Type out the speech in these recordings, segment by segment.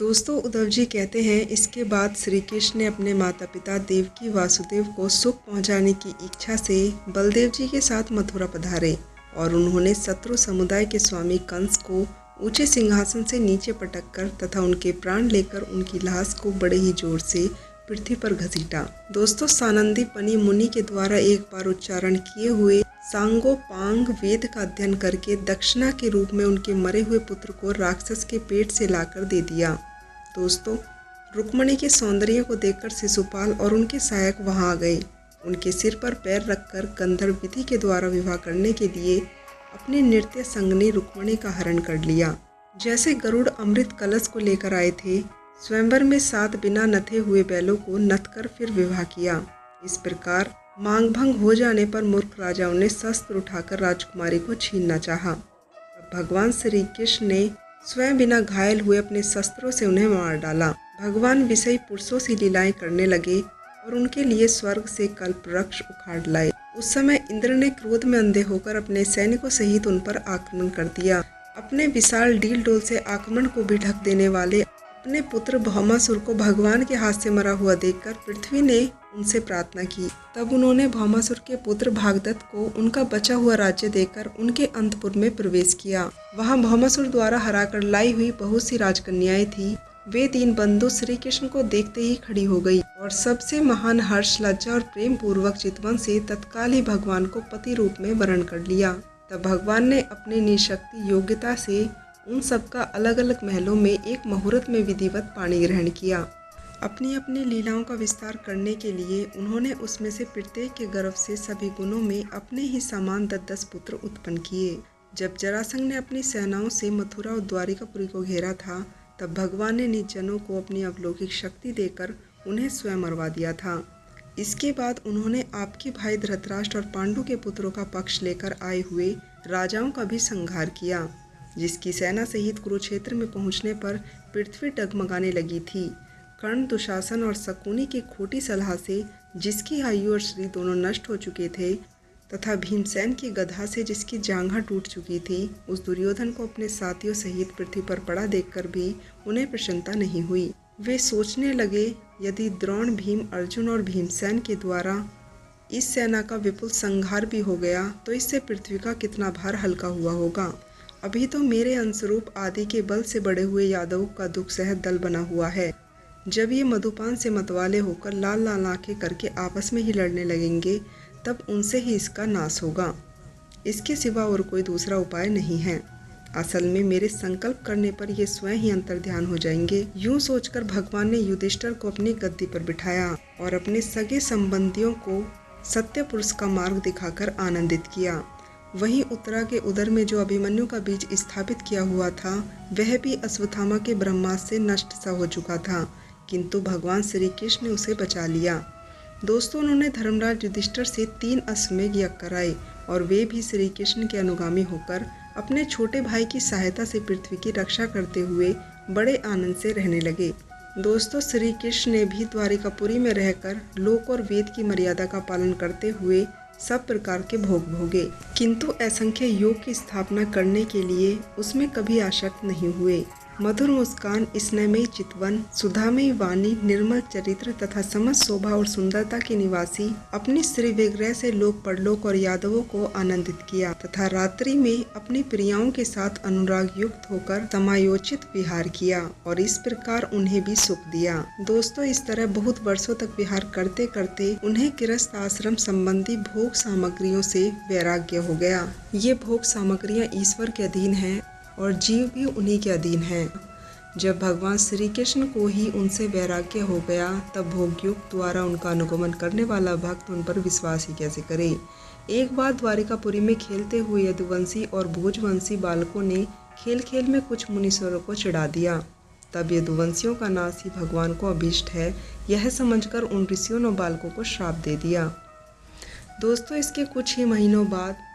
दोस्तों, उद्धव जी कहते हैं, इसके बाद श्री कृष्ण ने अपने माता पिता देवकी वासुदेव को सुख पहुंचाने की इच्छा से बलदेव जी के साथ मथुरा पधारे और उन्होंने शत्रु समुदाय के स्वामी कंस को ऊंचे सिंहासन से नीचे पटककर तथा उनके प्राण लेकर उनकी लाश को बड़े ही जोर से पृथ्वी पर घसीटा। दोस्तों, सानंदीपनि मुनि के द्वारा एक बार उच्चारण किए हुए सांगोपांग वेद का अध्ययन करके दक्षिणा के रूप में उनके मरे हुए पुत्र को राक्षस के पेट से लाकर दे दिया। दोस्तों, रुक्मणी के सौंदर्य को देखकर शिशुपाल और उनके सहायक वहां आ गए। उनके सिर पर पैर रखकर गंधर्व विधि के द्वारा विवाह करने के लिए अपने नृत्य संग ने रुक्मणी का हरण कर लिया। जैसे गरुड़ अमृत कलश को लेकर आए थे, स्वयंवर में 7 बिना नथे हुए बैलों को नथ कर फिर विवाह किया। इस प्रकार मांग भंग हो जाने पर मूर्ख राजाओं ने शस्त्र उठाकर राजकुमारी को छीनना चाहा। भगवान श्री कृष्ण ने स्वयं बिना घायल हुए अपने शस्त्रों से उन्हें मार डाला। भगवान विषयी पुरुषों से लीलाएं करने लगे और उनके लिए स्वर्ग से कल्प वृक्ष उखाड़ लाए। उस समय इंद्र ने क्रोध में अंधे होकर अपने सैनिकों सहित उन पर आक्रमण कर दिया। अपने विशाल डील डोल से आक्रमण को भी ढक देने वाले अपने पुत्र भौमासुर को भगवान के हाथ से मरा हुआ देखकर पृथ्वी ने उनसे प्रार्थना की। तब उन्होंने भौमासुर के पुत्र भागदत्त को उनका बचा हुआ राज्य देकर उनके अंतपुर में प्रवेश किया। वहां भौमासुर द्वारा हराकर लाई हुई बहुत सी राजकन्याएं थी। वे दीन बंधु श्री कृष्ण को देखते ही खड़ी हो गई और सबसे महान हर्ष, लज्जा और प्रेम पूर्वक चितवन से तत्काल ही भगवान को पति रूप में वरण कर लिया। तब भगवान ने अपनी निशक्ति योग्यता से उन सबका अलग अलग महलों में एक मुहूर्त में विधिवत पाणी ग्रहण किया। अपनी अपनी लीलाओं का विस्तार करने के लिए उन्होंने उसमें से प्रत्येक के गर्भ से सभी गुणों में अपने ही समान 10-10 पुत्र उत्पन्न किए। जब जरासंध ने अपनी सेनाओं से मथुरा और द्वारिकापुरी को घेरा था, तब भगवान ने निज जनों को अपनी अलौकिक शक्ति देकर उन्हें स्वयं मरवा दिया था। इसके बाद उन्होंने आपके भाई धृतराष्ट्र और पांडु के पुत्रों का पक्ष लेकर आए हुए राजाओं का भी संहार किया, जिसकी सेना सहित कुरुक्षेत्र में पहुंचने पर पृथ्वी डगमगाने लगी थी। कर्ण, दुशासन और शकुनी की खोटी सलाह से जिसकी आयु और शरीर दोनों नष्ट हो चुके थे तथा भीमसेन की गधा से जिसकी जांघा टूट चुकी थी, उस दुर्योधन को अपने साथियों सहित पृथ्वी पर पड़ा देखकर भी उन्हें प्रसन्नता नहीं हुई। वे सोचने लगे, यदि द्रोण, भीम, अर्जुन और भीमसेन के द्वारा इस सेना का विपुल संहार भी हो गया तो इससे पृथ्वी का कितना भार हल्का हुआ होगा। अभी तो मेरे अंशरूप आदि के बल से बड़े हुए यादवों का दुख सहत दल बना हुआ है। जब ये मधुपान से मतवाले होकर लाल लाल आंखें करके आपस में ही लड़ने लगेंगे, तब उनसे ही इसका नाश होगा। इसके सिवा और कोई दूसरा उपाय नहीं है। असल में मेरे संकल्प करने पर ये स्वयं ही अंतर्ध्यान हो जाएंगे। यूं सोचकर भगवान ने युधिष्ठिर को अपनी गद्दी पर बिठाया और अपने सगे संबंधियों को सत्य पुरुष का मार्ग दिखाकर आनंदित किया। वहीं उत्तरा के उदर में जो अभिमन्यु का बीज स्थापित किया हुआ था, वह भी अश्वत्थामा के ब्रह्मास्त्र से नष्ट सा हो चुका था, किंतु भगवान श्री कृष्ण ने उसे बचा लिया। दोस्तों, उन्होंने धर्मराज युधिष्ठिर से 3 अश्वमेध यज्ञ कराए और वे भी श्री कृष्ण के अनुगामी होकर अपने छोटे भाई की सहायता से पृथ्वी की रक्षा करते हुए बड़े आनंद से रहने लगे। दोस्तों, श्री कृष्ण ने भी द्वारिकापुरी में रहकर लोक और वेद की मर्यादा का पालन करते हुए सब प्रकार के भोग भोगे, किंतु असंख्य योग की स्थापना करने के लिए उसमें कभी आसक्त नहीं हुए। मधुर मुस्कान, स्नेहमयी चितवन, सुधामयी वाणी, निर्मल चरित्र तथा समस्त शोभा और सुंदरता के निवासी अपनी श्री विग्रह से लोक परलोक और यादवों को आनंदित किया तथा रात्रि में अपनी प्रियाओं के साथ अनुराग युक्त होकर समायोचित विहार किया और इस प्रकार उन्हें भी सुख दिया। दोस्तों, इस तरह बहुत वर्षों तक विहार करते करते उन्हें गृहस्थ आश्रम संबंधी भोग सामग्रियों से वैराग्य हो गया। ये भोग सामग्रियाँ ईश्वर के अधीन है और जीव भी उन्हीं के अधीन है। जब भगवान श्री कृष्ण को ही उनसे वैराग्य हो गया, तब भोगयुक्त द्वारा उनका अनुगमन करने वाला भक्त उन पर विश्वास ही कैसे करे। एक बार द्वारिकापुरी में खेलते हुए यदुवंशी और भोजवंशी बालकों ने खेल खेल में कुछ मुनीश्वरों को चिढ़ा दिया। तब यदुवंशियों का नाश ही भगवान को अभीष्ट है, यह समझकर उन ऋषियों ने बालकों को श्राप दे दिया। दोस्तों, इसके कुछ ही महीनों बाद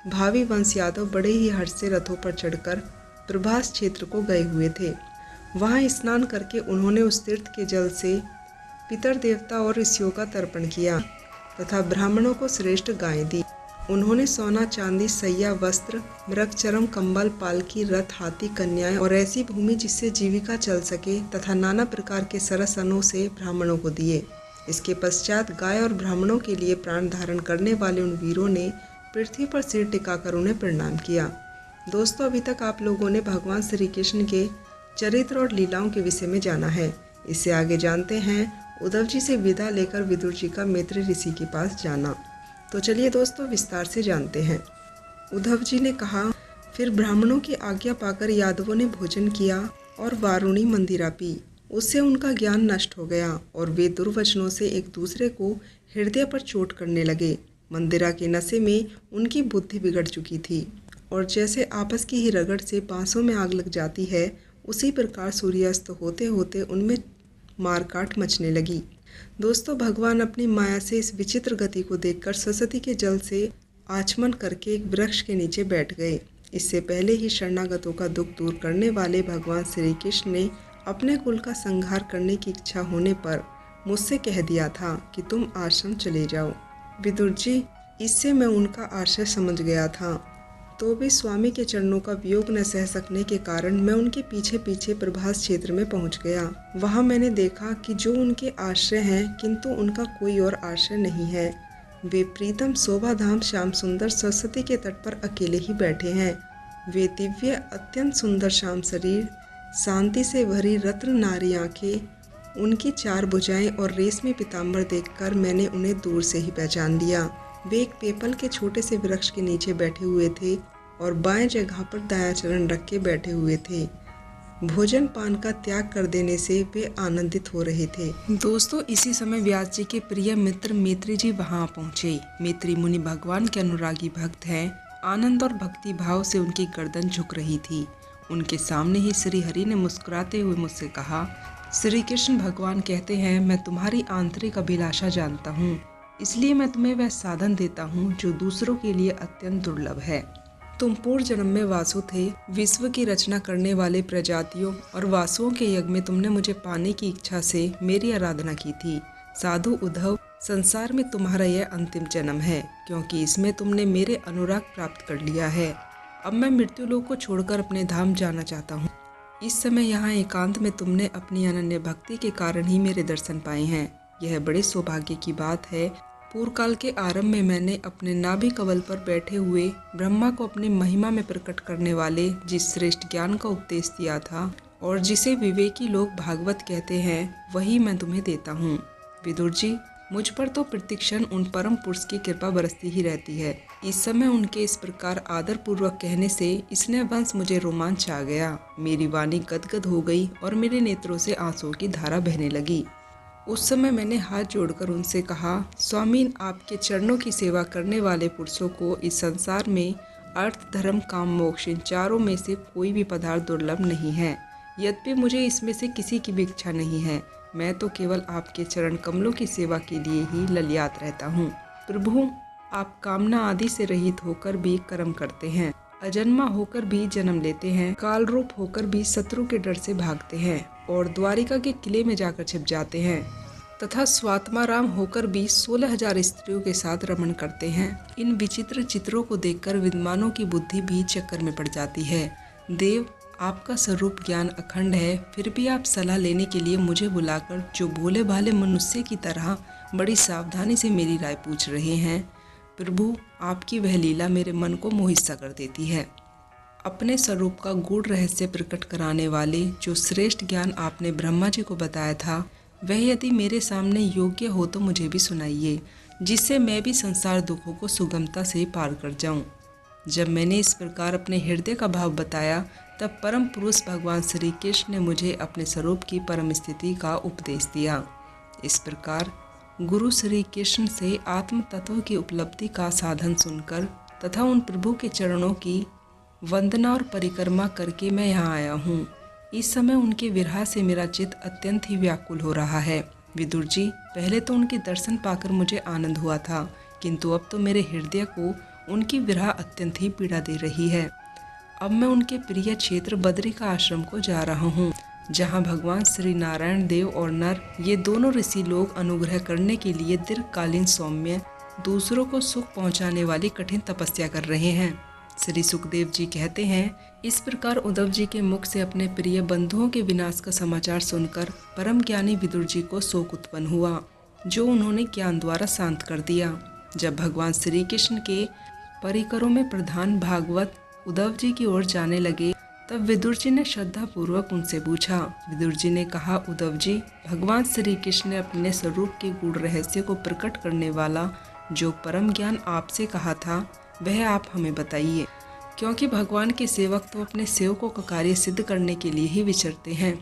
भावी वंश यादव बड़े ही हर्ष से रथों पर चढ़कर प्रभास क्षेत्र को गए हुए थे। वहां स्नान करके उन्होंने उस तीर्थ के जल से पितर देवता और ऋषियों का तर्पण किया तथा ब्राह्मणों को श्रेष्ठ गायें दी। उन्होंने सोना चांदी सैया वस्त्र मृगचर्म कंबल पालकी रथ हाथी कन्याएं और ऐसी भूमि जिससे जीविका चल सके तथा नाना प्रकार के सरस अन्नों से ब्राह्मणों को दिए। इसके पश्चात गाय और ब्राह्मणों के लिए प्राण धारण करने वाले उन वीरों ने पृथ्वी पर सिर टिकाकर उन्हें प्रणाम किया। दोस्तों, अभी तक आप लोगों ने भगवान श्री कृष्ण के चरित्र और लीलाओं के विषय में जाना है। इससे आगे जानते हैं उद्धव जी से विदा लेकर विदुर जी का मैत्री ऋषि के पास जाना। तो चलिए दोस्तों, विस्तार से जानते हैं। उद्धव जी ने कहा, फिर ब्राह्मणों की आज्ञा पाकर यादवों ने भोजन किया और वारुणी मंदिरा पी। उससे उनका ज्ञान नष्ट हो गया और वे दुर्वचनों से एक दूसरे को हृदय पर चोट करने लगे। मंदिरा के नशे में उनकी बुद्धि बिगड़ चुकी थी और जैसे आपस की ही रगड़ से बांसों में आग लग जाती है, उसी प्रकार सूर्यास्त होते होते उनमें मारकाट मचने लगी। दोस्तों, भगवान अपनी माया से इस विचित्र गति को देखकर सरस्वती के जल से आचमन करके एक वृक्ष के नीचे बैठ गए। इससे पहले ही शरणागतों का दुख दूर करने वाले भगवान श्री कृष्ण ने अपने कुल का संहार करने की इच्छा होने पर मुझसे कह दिया था कि तुम आश्रम चले जाओ। विदुर जी, इससे मैं उनका आशय समझ गया था, तो भी स्वामी के चरणों का वियोग न सह सकने के कारण मैं उनके पीछे पीछे प्रभास क्षेत्र में पहुंच गया। वहां मैंने देखा कि जो उनके आश्रय हैं, किंतु उनका कोई और आश्रय नहीं है। वे प्रीतम शोभाधाम श्याम सुंदर सरस्वती के तट पर अकेले ही बैठे हैं। वे दिव्य अत्यंत सुंदर श्याम शरीर, शांति से भरी रत्न नारी आंखें, उनकी 4 भुजाएं और रेशमी पीताम्बर देखकर मैंने उन्हें दूर से ही पहचान लिया। वे एक पीपल के छोटे से वृक्ष के नीचे बैठे हुए थे और बाएं जगह पर दायां चरण रख के बैठे हुए थे। भोजन पान का त्याग कर देने से वे आनंदित हो रहे थे। दोस्तों, इसी समय व्यास जी के प्रिय मित्र मैत्री जी वहां पहुंचे। मैत्री मुनि भगवान के अनुरागी भक्त हैं। आनंद और भक्ति भाव से उनकी गर्दन झुक रही थी। उनके सामने ही श्री हरि ने मुस्कुराते हुए मुझसे कहा, श्री कृष्ण भगवान कहते हैं, मैं तुम्हारी आंतरिक अभिलाषा जानता हूँ, इसलिए मैं तुम्हें वह साधन देता हूँ जो दूसरों के लिए अत्यंत दुर्लभ है। तुम पूर्व जन्म में वासु थे। विश्व की रचना करने वाले प्रजातियों और वासुओं के यज्ञ में तुमने मुझे पाने की इच्छा से मेरी आराधना की थी। साधु उद्धव, संसार में तुम्हारा यह अंतिम जन्म है, क्योंकि इसमें तुमने मेरे अनुराग प्राप्त कर लिया है। अब मैं मृत्युलोक को छोड़कर अपने धाम जाना चाहता हूँ। इस समय यहाँ एकांत में तुमने अपनी अनन्य भक्ति के कारण ही मेरे दर्शन पाए हैं। यह बड़े सौभाग्य की बात है। पूर्व काल के आरंभ में मैंने अपने नाभि कमल पर बैठे हुए ब्रह्मा को अपनी महिमा में प्रकट करने वाले जिस श्रेष्ठ ज्ञान का उपदेश दिया था और जिसे विवेकी लोग भागवत कहते हैं, वही मैं तुम्हें देता हूँ। विदुर जी, मुझ पर तो प्रतिक्षण उन परम पुरुष की कृपा बरसती ही रहती है। इस समय उनके इस प्रकार आदर पूर्वक कहने से स्नेह वंश मुझे रोमांच आ गया। मेरी वाणी गदगद हो गई और मेरे नेत्रों से आंसुओं की धारा बहने लगी। उस समय मैंने हाथ जोड़कर उनसे कहा, स्वामी, आपके चरणों की सेवा करने वाले पुरुषों को इस संसार में अर्थ धर्म काम मोक्ष इन चारों में से कोई भी पदार्थ दुर्लभ नहीं है। यद्यपि मुझे इसमें से किसी की भी इच्छा नहीं है। मैं तो केवल आपके चरण कमलों की सेवा के लिए ही ललियात रहता हूँ। प्रभु, आप कामना आदि से रहित होकर भी कर्म करते हैं, अजन्मा होकर भी जन्म लेते हैं, काल रूप होकर भी शत्रु के डर से भागते हैं और द्वारिका के किले में जाकर छिप जाते हैं, तथा स्वात्माराम होकर भी 16,000 स्त्रियों के साथ रमण करते हैं। इन विचित्र चित्रों को देखकर विद्वानों की बुद्धि भी चक्कर में पड़ जाती है। देव, आपका स्वरूप ज्ञान अखंड है, फिर भी आप सलाह लेने के लिए मुझे बुलाकर जो भोले भाले मनुष्य की तरह बड़ी सावधानी से मेरी राय पूछ रहे हैं। प्रभु, आपकी वह लीला मेरे मन को मोहित सा कर देती है। अपने स्वरूप का गूढ़ रहस्य प्रकट कराने वाले जो श्रेष्ठ ज्ञान आपने ब्रह्मा जी को बताया था, वह यदि मेरे सामने योग्य हो तो मुझे भी सुनाइए, जिससे मैं भी संसार दुखों को सुगमता से पार कर जाऊं। जब मैंने इस प्रकार अपने हृदय का भाव बताया, तब परम पुरुष भगवान श्री कृष्ण ने मुझे अपने स्वरूप की परम स्थिति का उपदेश दिया। इस प्रकार गुरु श्री कृष्ण से आत्म तत्व की उपलब्धि का साधन सुनकर तथा उन प्रभु के चरणों की वंदना और परिक्रमा करके मैं यहाँ आया हूँ। इस समय उनके विरह से मेरा चित्त अत्यंत ही व्याकुल हो रहा है। विदुर जी, पहले तो उनके दर्शन पाकर मुझे आनंद हुआ था, किंतु अब तो मेरे हृदय को उनकी विरह अत्यंत ही पीड़ा दे रही है। अब मैं उनके प्रिय क्षेत्र बद्री का आश्रम को जा रहा हूँ, जहाँ भगवान श्री नारायण देव और नर ये दोनों ऋषि लोग अनुग्रह करने के लिए दीर्घकालीन सौम्य दूसरों को सुख पहुंचाने वाली कठिन तपस्या कर रहे हैं। श्री सुखदेव जी कहते हैं, इस प्रकार उद्धव जी के मुख से अपने प्रिय बंधुओं के विनाश का समाचार सुनकर परम ज्ञानी विदुर जी को शोक उत्पन्न हुआ, जो उन्होंने ज्ञान द्वारा शांत कर दिया। जब भगवान श्री कृष्ण के परिकरों में प्रधान भागवत उद्धव जी की ओर जाने लगे, तब विदुर जी ने श्रद्धा पूर्वक उनसे पूछा। विदुर जी ने कहा, उद्धव जी, भगवान श्री कृष्ण ने अपने स्वरूप के गूढ़ रहस्य को प्रकट करने वाला जो परम ज्ञान आपसे कहा था, वह आप हमें बताइए, क्योंकि भगवान के सेवक तो अपने सेवकों का कार्य सिद्ध करने के लिए ही विचरते हैं।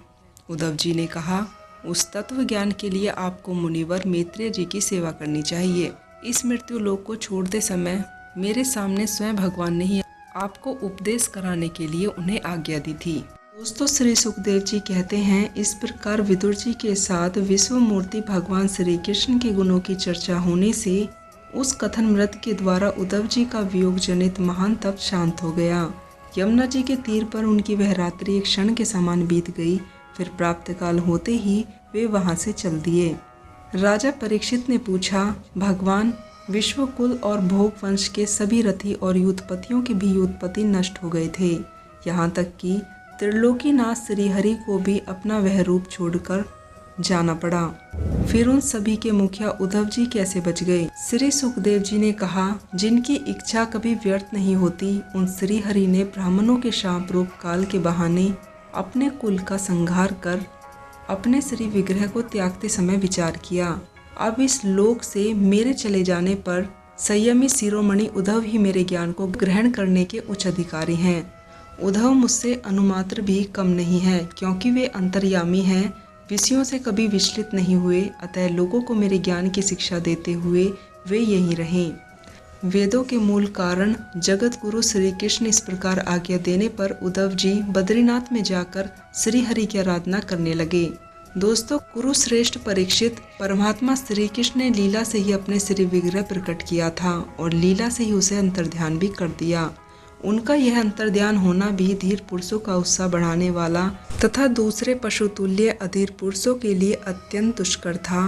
उद्धव जी ने कहा, उस तत्व ज्ञान के लिए आपको मुनिवर मैत्रेय जी की सेवा करनी चाहिए। इस मृत्यु लोक को छोड़ते समय मेरे सामने स्वयं भगवान ने ही आपको उपदेश कराने के लिए उन्हें आज्ञा दी थी। दोस्तों, श्री सुखदेव जी कहते हैं, इस प्रकार विदुर जी के साथ विश्व मूर्ति भगवान श्री कृष्ण के गुणों की चर्चा होने से उस कथन मृत के द्वारा उद्धव जी का वियोग जनित महान तप शांत हो गया। यमुना जी के तीर पर उनकी वह रात्रि एक क्षण के समान बीत गई। फिर प्राप्त काल होते ही वे वहां से चल दिए। राजा परीक्षित ने पूछा, भगवान, विश्वकुल और भोग वंश के सभी रथी और युद्धपतियों की भी युद्धपति नष्ट हो गए थे, यहाँ तक कि त्रिलोकीनाथ श्रीहरि को भी अपना वह रूप छोड़कर जाना पड़ा। फिर उन सभी के मुखिया उद्धव जी कैसे बच गए? श्री सुखदेव जी ने कहा, जिनकी इच्छा कभी व्यर्थ नहीं होती, उन श्रीहरि ने ब्राह्मणों के शाप रूप काल के बहाने अपने कुल का संहार कर अपने श्री विग्रह को त्यागते समय विचार किया। अब इस लोक से मेरे चले जाने पर संयमी शिरोमणि उद्धव ही मेरे ज्ञान को ग्रहण करने के उच्च अधिकारी हैं। उद्धव मुझसे अनुमात्र भी कम नहीं है, क्योंकि वे अंतर्यामी हैं, विषयों से कभी विचलित नहीं हुए। अतः लोगों को मेरे ज्ञान की शिक्षा देते हुए वे यहीं रहें। वेदों के मूल कारण जगत गुरु श्री कृष्ण इस प्रकार आज्ञा देने पर उद्धव जी बद्रीनाथ में जाकर श्री हरि की आराधना करने लगे। दोस्तों, कुरुश्रेष्ठ परीक्षित, परमात्मा श्री कृष्ण ने लीला से ही अपने श्री विग्रह प्रकट किया था और लीला से ही उसे अंतर्ध्यान भी कर दिया। उनका यह अंतर्ध्यान होना भी धीर पुरुषों का उत्साह बढ़ाने वाला तथा दूसरे पशुतुल्य अधीर पुरुषों के लिए अत्यंत दुष्कर था।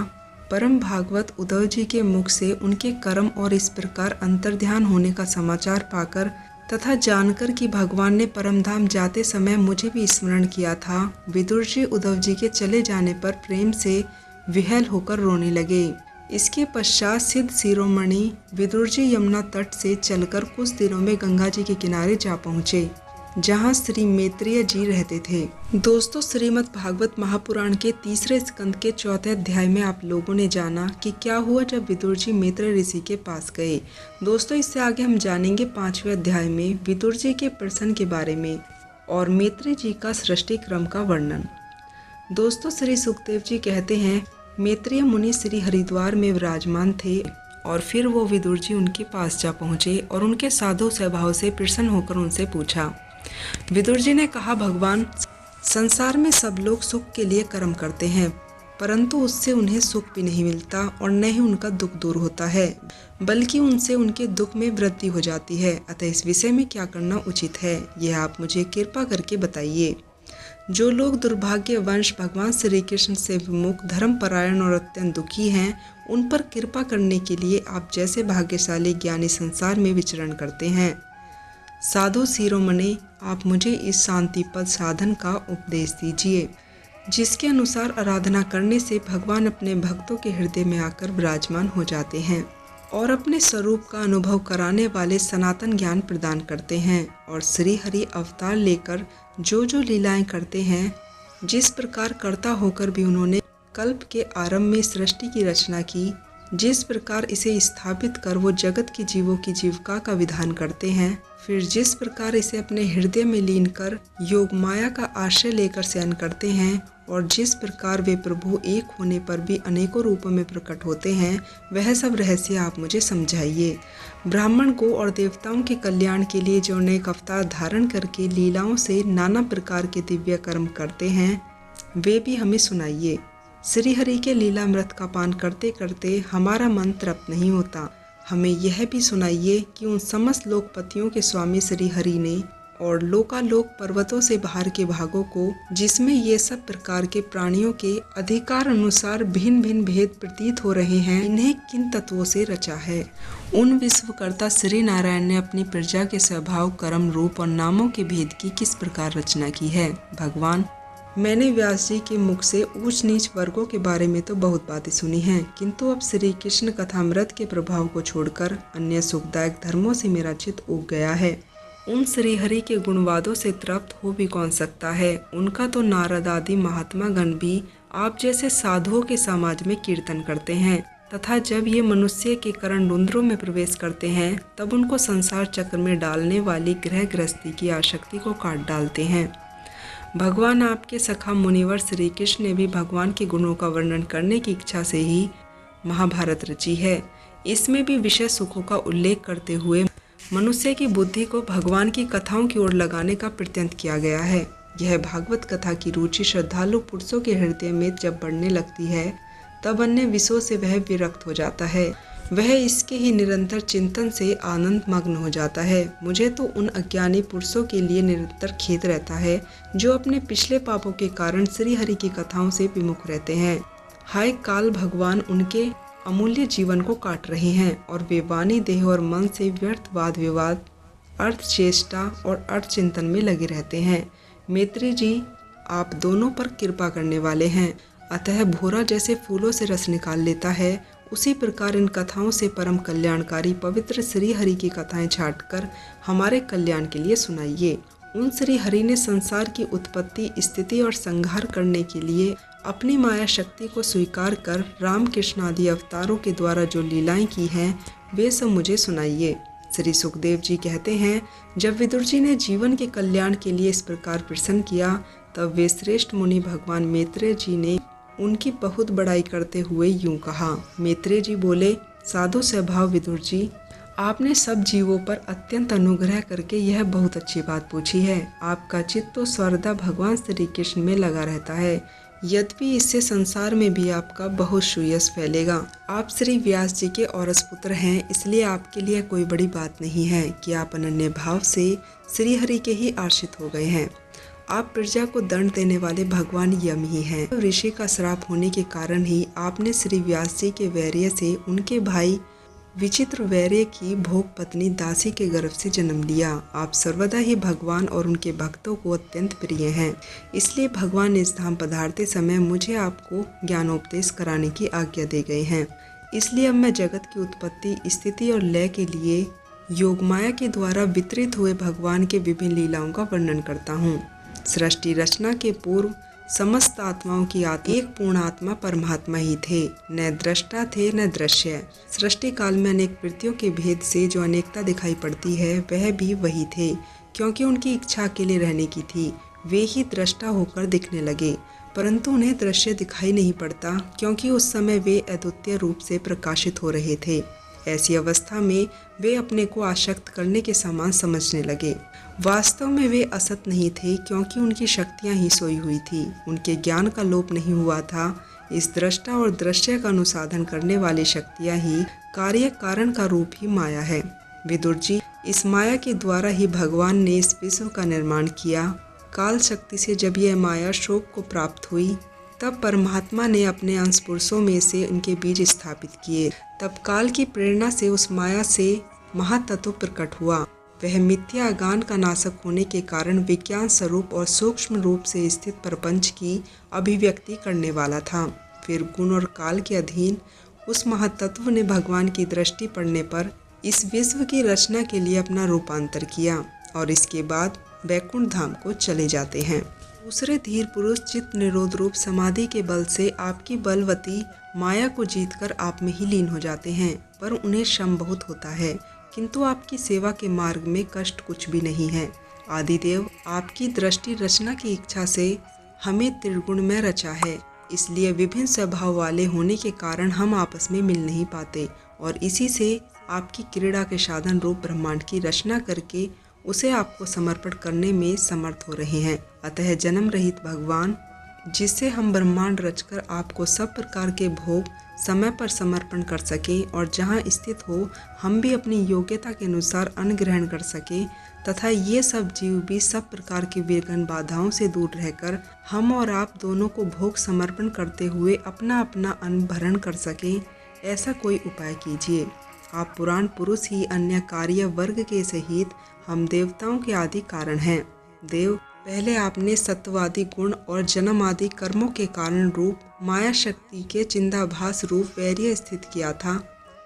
परम भागवत उद्धव जी के मुख से उनके कर्म और इस प्रकार अंतर्ध्यान होने का समाचार पाकर तथा जानकर कि भगवान ने परमधाम जाते समय मुझे भी स्मरण किया था, विदुर जी उद्धव जी के चले जाने पर प्रेम से विह्वल होकर रोने लगे। इसके पश्चात सिद्ध शिरोमणि विदुर जी यमुना तट से चलकर कुछ दिनों में गंगा जी के किनारे जा पहुँचे, जहाँ श्री मैत्रेय जी रहते थे। दोस्तों, श्रीमद् भागवत महापुराण के तीसरे स्कंद के चौथे अध्याय में आप लोगों ने जाना कि क्या हुआ जब विदुर जी मैत्रेय ऋषि के पास गए। दोस्तों, इससे आगे हम जानेंगे 5वें अध्याय में विदुर जी के प्रश्न के बारे में और मैत्रेय जी का सृष्टि क्रम का वर्णन। दोस्तों, श्री सुखदेव जी कहते हैं, मैत्रेय मुनि श्री हरिद्वार में विराजमान थे और फिर वो विदुर जी उनके पास जा पहुँचे और उनके साधु स्वभाव से प्रसन्न होकर उनसे पूछा। विदुर जी ने कहा, भगवान, संसार में सब लोग सुख के लिए कर्म करते हैं, परंतु उससे उन्हें सुख भी नहीं मिलता और न ही उनका दुख दूर होता है, बल्कि उनसे उनके दुख में वृद्धि हो जाती है। अतः इस विषय में क्या करना उचित है, यह आप मुझे कृपा करके बताइए। जो लोग दुर्भाग्यवश भगवान श्री कृष्ण से विमुख, धर्मपरायण और अत्यंत दुखी हैं, उन पर कृपा करने के लिए आप जैसे भाग्यशाली ज्ञानी संसार में विचरण करते हैं। साधु शिरोमणि, आप मुझे इस शांति पद साधन का उपदेश दीजिए, जिसके अनुसार आराधना करने से भगवान अपने भक्तों के हृदय में आकर विराजमान हो जाते हैं और अपने स्वरूप का अनुभव कराने वाले सनातन ज्ञान प्रदान करते हैं। और श्री हरि अवतार लेकर जो जो लीलाएं करते हैं, जिस प्रकार कर्ता होकर भी उन्होंने कल्प के आरंभ में सृष्टि की रचना की, जिस प्रकार इसे स्थापित कर वो जगत के जीवों की जीविका का विधान करते हैं, फिर जिस प्रकार इसे अपने हृदय में लीन कर योग माया का आश्रय लेकर शयन करते हैं और जिस प्रकार वे प्रभु एक होने पर भी अनेकों रूपों में प्रकट होते हैं, वह सब रहस्य आप मुझे समझाइए। ब्राह्मण को और देवताओं के कल्याण के लिए जो अनेक अवतार धारण करके लीलाओं से नाना प्रकार के दिव्य कर्म करते हैं, वे भी हमें सुनाइए। श्री हरि के लीलामृत का पान करते करते हमारा मन तृप्त नहीं होता। हमें यह भी सुनाइए कि उन समस्त लोकपतियों के स्वामी श्री हरि ने और लोकालोक पर्वतों से बाहर के भागों को, जिसमें ये सब प्रकार के प्राणियों के अधिकार अनुसार भिन्न भिन्न भेद प्रतीत हो रहे हैं, इन्हें किन तत्वों से रचा है। उन विश्वकर्ता श्री नारायण ने अपनी प्रजा के स्वभाव, कर्म, रूप और नामों के भेद की किस प्रकार रचना की है। भगवान, मैंने व्यास जी के मुख से ऊंच नीच वर्गों के बारे में तो बहुत बातें सुनी हैं, किंतु अब श्री कृष्ण कथामृत के प्रभाव को छोड़कर अन्य सुखदायक धर्मों से मेरा चित्त उग गया है। उन श्रीहरि के गुणवादों से तृप्त हो भी कौन सकता है। उनका तो नारद आदि महात्मा गण भी आप जैसे साधुओं के समाज में कीर्तन करते हैं, तथा जब ये मनुष्य के करण रुंद्रों में प्रवेश करते हैं तब उनको संसार चक्र में डालने वाली गृह गृहस्थी की आसक्ति को काट डालते हैं। भगवान, आपके सखा मुनिवर श्री कृष्ण ने भी भगवान के गुणों का वर्णन करने की इच्छा से ही महाभारत रची है। इसमें भी विषय सुखों का उल्लेख करते हुए मनुष्य की बुद्धि को भगवान की कथाओं की ओर लगाने का प्रत्यंत किया गया है। यह भागवत कथा की रुचि श्रद्धालु पुरुषों के हृदय में जब बढ़ने लगती है तब अन्य विषयों से वह विरक्त हो जाता है। वह इसके ही निरंतर चिंतन से आनंद मग्न हो जाता है। मुझे तो उन अज्ञानी पुरुषों के लिए निरंतर खेद रहता है जो अपने पिछले पापों के कारण श्री हरि की कथाओं से विमुख रहते हैं। हाय काल, भगवान उनके अमूल्य जीवन को काट रहे हैं और वे वाणी, देह और मन से व्यर्थ वाद विवाद, अर्थ चेष्टा और अर्थ चिंतन में लगे रहते हैं। मैत्री जी, आप दोनों पर कृपा करने वाले हैं। अतः भोरा जैसे फूलों से रस निकाल लेता है, उसी प्रकार इन कथाओं से परम कल्याणकारी पवित्र श्री हरि की कथाएं छांटकर हमारे कल्याण के लिए सुनाइए। उन श्री हरि ने संसार की उत्पत्ति, स्थिति और संहार करने के लिए अपनी माया शक्ति को स्वीकार कर रामकृष्ण आदि अवतारों के द्वारा जो लीलाएं की हैं, वे सब मुझे सुनाइए। श्री सुखदेव जी कहते हैं, जब विदुर जी ने जीवन के कल्याण के लिए इस प्रकार प्रसन्न किया, तब वे श्रेष्ठ मुनि भगवान मैत्रेय जी ने उनकी बहुत बड़ाई करते हुए यूं कहा। मैत्रेय जी बोले, साधु स्वभाव विदुर जी, आपने सब जीवों पर अत्यंत अनुग्रह करके यह बहुत अच्छी बात पूछी है। आपका चित्त तो सर्वदा भगवान श्री कृष्ण में लगा रहता है, यद्यपि इससे संसार में भी आपका बहुत सुयश फैलेगा। आप श्री व्यास जी के औरस पुत्र हैं, इसलिए आपके लिए कोई बड़ी बात नहीं है कि आप अनन्य भाव से श्री हरि के ही आश्रित हो गए हैं। आप प्रजा को दंड देने वाले भगवान यम ही हैं। ऋषि का श्राप होने के कारण ही आपने श्री व्यास जी के वैर्य से उनके भाई विचित्र वैर्य की भोग पत्नी दासी के गर्भ से जन्म लिया। आप सर्वदा ही भगवान और उनके भक्तों को अत्यंत प्रिय हैं, इसलिए भगवान इस धाम पधारते समय मुझे आपको ज्ञानोपदेश कराने की आज्ञा दे गए हैं। इसलिए अब मैं जगत की उत्पत्ति, स्थिति और लय के लिए योगमाया के द्वारा वितरित हुए भगवान के विभिन्न लीलाओं का वर्णन करता हूँ। सृष्टि रचना के पूर्व समस्त आत्माओं की एक पूर्ण आत्मा परमात्मा ही थे, न दृष्टा थे न दृश्य। सृष्टि काल में अनेक वृत्तियों के भेद से जो अनेकता दिखाई पड़ती है, वह भी वही थे, क्योंकि उनकी इच्छा अकेले रहने की थी। वे ही दृष्टा होकर दिखने लगे, परंतु उन्हें दृश्य दिखाई नहीं पड़ता, क्योंकि उस समय वे अद्वितीय रूप से प्रकाशित हो रहे थे। ऐसी अवस्था में वे अपने को आसक्त करने के समान समझने लगे। वास्तव में वे असत नहीं थे, क्योंकि उनकी शक्तियां ही सोई हुई थी, उनके ज्ञान का लोप नहीं हुआ था। इस दृष्टा और दृश्य का अनुसाधन करने वाली शक्तियां ही कार्य कारण का रूप ही माया है। विदुर जी, इस माया के द्वारा ही भगवान ने इस विश्व का निर्माण किया। काल शक्ति से जब यह माया शोक को प्राप्त हुई, तब परमात्मा ने अपने अंश पुरुषों में से उनके बीज स्थापित किए। तब काल की प्रेरणा से उस माया से महातत्व प्रकट हुआ। वह मिथ्या ज्ञान का नाशक होने के कारण विज्ञान स्वरूप और सूक्ष्म रूप से स्थित प्रपंच की अभिव्यक्ति करने वाला था। फिर गुण और काल के अधीन उस महातत्व ने भगवान की दृष्टि पड़ने पर इस विश्व की रचना के लिए अपना रूपांतर किया और इसके बाद वैकुंठ धाम को चले जाते हैं। दूसरे धीर पुरुष चित्त निरोध रूप समाधि के बल से आपकी बलवती माया को जीतकर आप में ही लीन हो जाते हैं, पर उन्हें श्रम बहुत होता है, किंतु आपकी सेवा के मार्ग में कष्ट कुछ भी नहीं है। आदिदेव, आपकी दृष्टि रचना की इच्छा से हमें त्रिगुण में रचा है, इसलिए विभिन्न स्वभाव वाले होने के कारण हम आपस में मिल नहीं पाते और इसी से आपकी क्रीड़ा के साधन रूप ब्रह्मांड की रचना करके उसे आपको समर्पण करने में समर्थ हो रहे हैं। अतः जन्म रहित भगवान जिससे हम ब्रह्मांड रचकर आपको सब प्रकार के भोग समय पर समर्पण कर सकें और जहाँ स्थित हो हम भी अपनी योग्यता के अनुसार अन्न ग्रहण कर सकें तथा ये सब जीव भी सब प्रकार की विघ्न बाधाओं से दूर रहकर हम और आप दोनों को भोग समर्पण करते हुए अपना अपना अन्न भरण कर सकें, ऐसा कोई उपाय कीजिए। आप पुराण पुरुष ही अन्य कार्य वर्ग के सहित हम देवताओं के आदि कारण हैं। देव, पहले आपने सत्वादि गुण और जन्म आदि कर्मों के कारण रूप माया शक्ति के चिंदाभास रूप वैर्य स्थित किया था।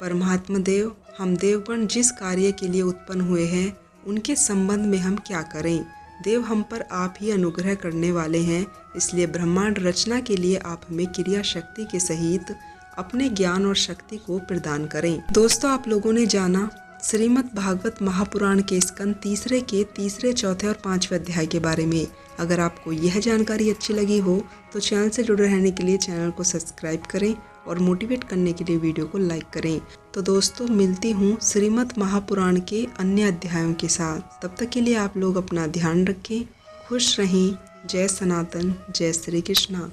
परमात्मा देव, हम देवगण जिस कार्य के लिए उत्पन्न हुए हैं उनके संबंध में हम क्या करें। देव, हम पर आप ही अनुग्रह करने वाले हैं, इसलिए ब्रह्मांड रचना के लिए आप हमें क्रिया शक्ति के सहित अपने ज्ञान और शक्ति को प्रदान करें। दोस्तों, आप लोगों ने जाना श्रीमद् भागवत महापुराण के स्कंद तीसरे के तीसरे, चौथे और पांचवें अध्याय के बारे में। अगर आपको यह जानकारी अच्छी लगी हो तो चैनल से जुड़े रहने के लिए चैनल को सब्सक्राइब करें और मोटिवेट करने के लिए वीडियो को लाइक करें। तो दोस्तों, मिलती हूँ श्रीमद् महापुराण के अन्य अध्यायों के साथ। तब तक के लिए आप लोग अपना ध्यान रखें, खुश रहें। जय सनातन, जय श्री कृष्णा।